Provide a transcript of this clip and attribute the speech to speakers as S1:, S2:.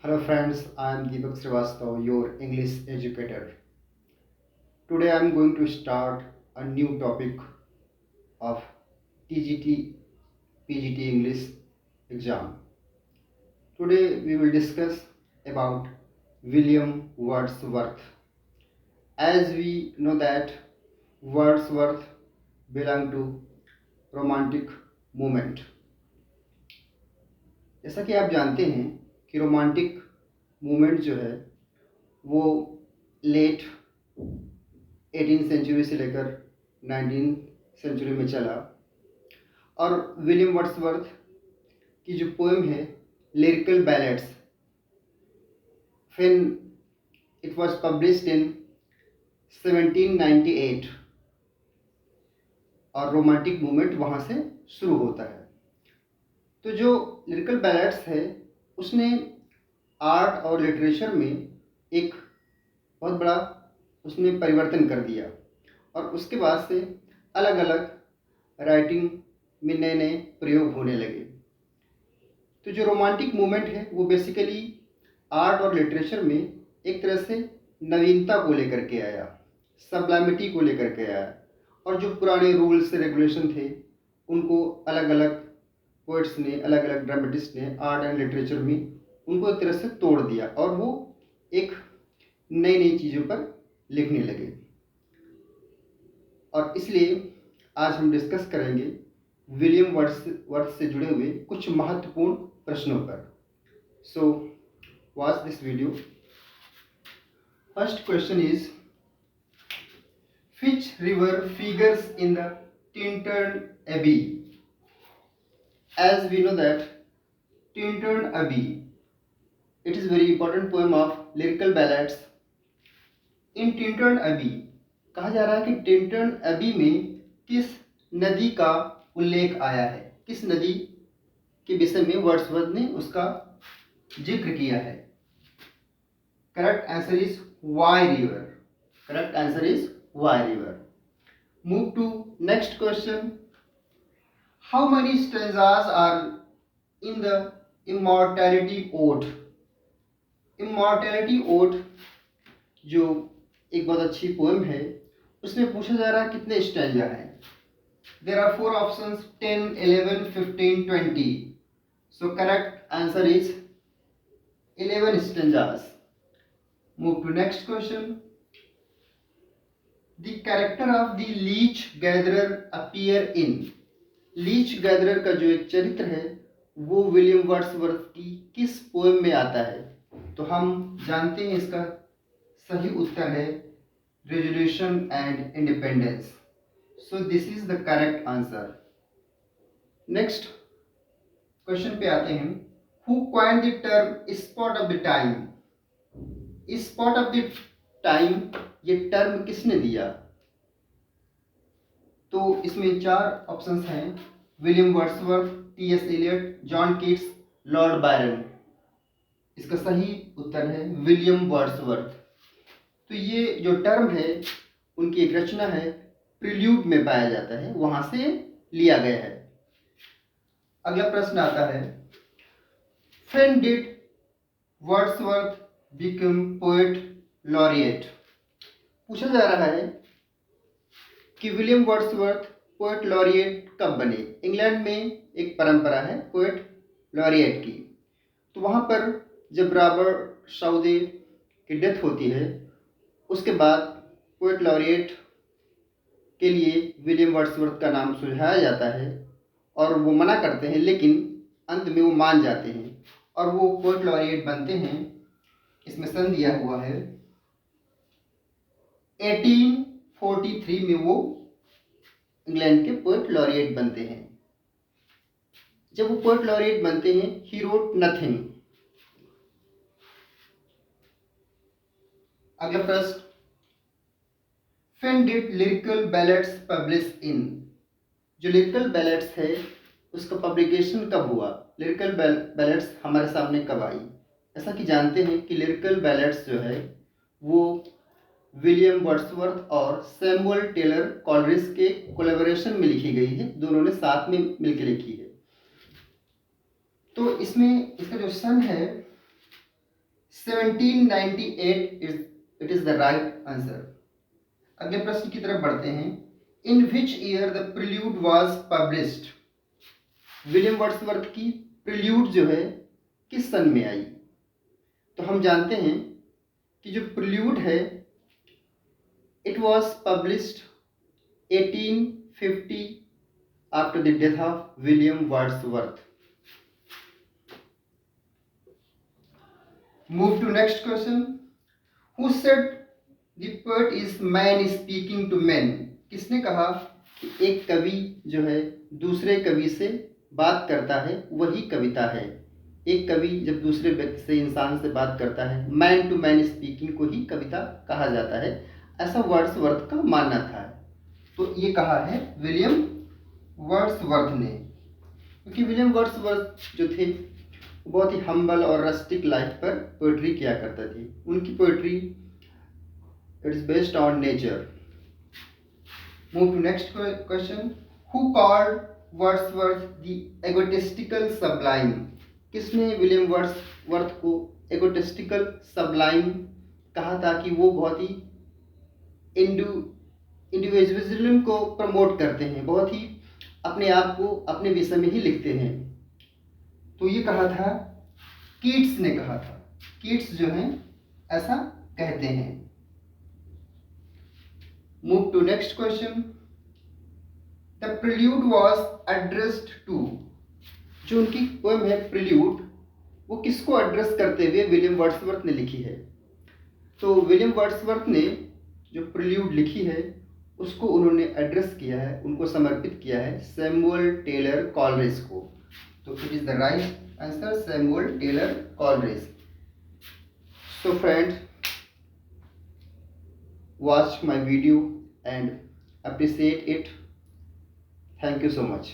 S1: Hello friends, I am Deepak Srivastav, your English educator. Today I am going to start a new topic of TGT PGT English exam. Today we will discuss about William Wordsworth. As we know that Wordsworth belonged to romantic movement. जैसा कि आप जानते हैं कि romantic movement जो है वो late 18 century से लेकर 19 सेंचुरी में चला और विलियम वर्ड्सवर्थ की जो पोएम है lyrical ballads when it was published in 1798 और रोमांटिक मूवमेंट वहाँ से शुरू होता है। तो जो लिरिकल बैलेड्स है उसने आर्ट और लिटरेचर में एक बहुत बड़ा उसने परिवर्तन कर दिया और उसके बाद से अलग अलग राइटिंग में नए नए प्रयोग होने लगे। तो जो रोमांटिक मूवमेंट है वो बेसिकली आर्ट और लिटरेचर में एक तरह से नवीनता को लेकर के आया, सबलामिटी को लेकर के आया और जो पुराने रूल्स रेगुलेशन थे उनको अलग अलग पोइट्स ने, अलग अलग ड्रामेटिस्ट ने आर्ट एंड लिटरेचर में उनको एक तरह से तोड़ दिया और वो एक नई नई चीज़ों पर लिखने लगे। और इसलिए आज हम डिस्कस करेंगे विलियम वर्ड्सवर्थ से जुड़े हुए कुछ महत्वपूर्ण प्रश्नों पर। So watch this video. First question is which river figures in the Tintern Abbey? As we know that Tintern Abbey, it is very important poem of lyrical ballads. In Tintern Abbey कहा जा रहा है कि Tintern AB में किस नदी का उल्लेख आया है, किस नदी के विषय में वर्ड्सवर्थ ने उसका जिक्र किया है। Correct answer is Wye river. Correct answer is Wye river. Move to next question. How many stanzas are in the immortality ode? Immortality ode जो एक बहुत अच्छी पोएम है उसमें पूछा जा रहा है कितने स्टैंजा हैं। There are 4 options 10, 11, 15, 20. So correct answer is 11 stanzas. Move to next question. The character of the leech gatherer appear in. Leech gatherer का जो एक चरित्र है वो विलियम वर्ड्सवर्थ की किस पोएम में आता है? तो हम जानते हैं इसका सही उत्तर है resolution and independence. So this is the correct answer. Next question पे आते हैं। Who coined the term spot of the time? Spot of the time ये टर्म किसने दिया? तो इसमें 4 ऑप्शंस हैं। William Wordsworth, T S. Eliot, John Keats, Lord Byron. इसका सही उत्तर है विलियम वर्ड्सवर्थ। तो ये जो टर्म है उनकी एक रचना है प्रिल्यूड में पाया जाता है, वहां से लिया गया है। अगला प्रश्न आता है when did Wordsworth become poet laureate? पूछा जा रहा है कि विलियम वर्ड्सवर्थ पोएट लॉरिएट कब बने? इंग्लैंड में एक परंपरा है पोएट लॉरिएट की। तो वहाँ पर जब रॉबर्ट साउदे की डेथ होती है उसके बाद पोएट लॉरिएट के लिए विलियम वर्ड्सवर्थ का नाम सुझाया जाता है और वो मना करते हैं, लेकिन अंत में वो मान जाते हैं और वो पोएट लॉरिएट बनते हैं। इसमें सन दिया हुआ है 1843 में वो इंग्लैंड के पोएट लॉरिएट बनते हैं। जब वो पोएट लॉरिएट बनते हैं ही रोट नथिंग। अगला प्रश्न when did lyrical ballads publish in? जो लिरिकल बैलेड्स है उसका पब्लिकेशन कब हुआ? लिरिकल बैलेड्स हमारे सामने कब आई? ऐसा कि जानते हैं कि लिरिकल बैलेड्स जो है वो विलियम वर्ड्सवर्थ और सैमुअल टेलर कॉलरिज के कोलैबोरेशन में लिखी गई है। दोनों ने साथ में मिलकर लिखी है। तो इसमें इसका जो सन है 1798 it is the right answer. अगले प्रश्न की तरफ बढ़ते हैं। In which year the prelude was published? William Wordsworth की प्रिल्यूड जो है किस सन में आई? तो हम जानते हैं कि जो प्रिल्यूड है it was published 1850 after the death of William Wordsworth. Move to next question. Who said the poet is man speaking to man? किसने कहा कि एक कवि जो है दूसरे कवि से बात करता है वही कविता है? एक कवि जब दूसरे व्यक्ति से, इंसान से बात करता है, मैन टू मैन स्पीकिंग को ही कविता कहा जाता है, ऐसा वर्ड्सवर्थ का मानना था। तो ये कहा है विलियम वर्ड्सवर्थ ने, क्योंकि विलियम वर्ड्सवर्थ जो थे बहुत ही हम्बल और रस्टिक लाइफ पर पोएट्री किया करते थे। उनकी poetry it is based on nature. Move to next question. Who called Wordsworth the egotistical sublime? किसने विलियम वर्ड्सवर्थ को एगोटिस्टिकल सबलाइम कहा था कि वो बहुत ही इंडिविजुअलिज्म को प्रमोट करते हैं, बहुत ही अपने आप को अपने विषय में ही लिखते हैं? तो ये कहा था कीट्स ने कहा था। कीट्स जो हैं ऐसा कहते हैं। Move to next question. The prelude was addressed to? जो उनकी पोएम है प्रिल्यूड, वो किसको एड्रेस करते हुए विलियम वर्ड्सवर्थ ने लिखी है? तो विलियम वर्ड्सवर्थ ने जो प्रिल्यूड लिखी है उसको उन्होंने एड्रेस किया है, उनको समर्पित किया है सैमुअल टेलर कॉलरेज को। तो it is the right answer, Samuel Taylor Coleridge. So friend, watch my video and appreciate it. Thank you so much.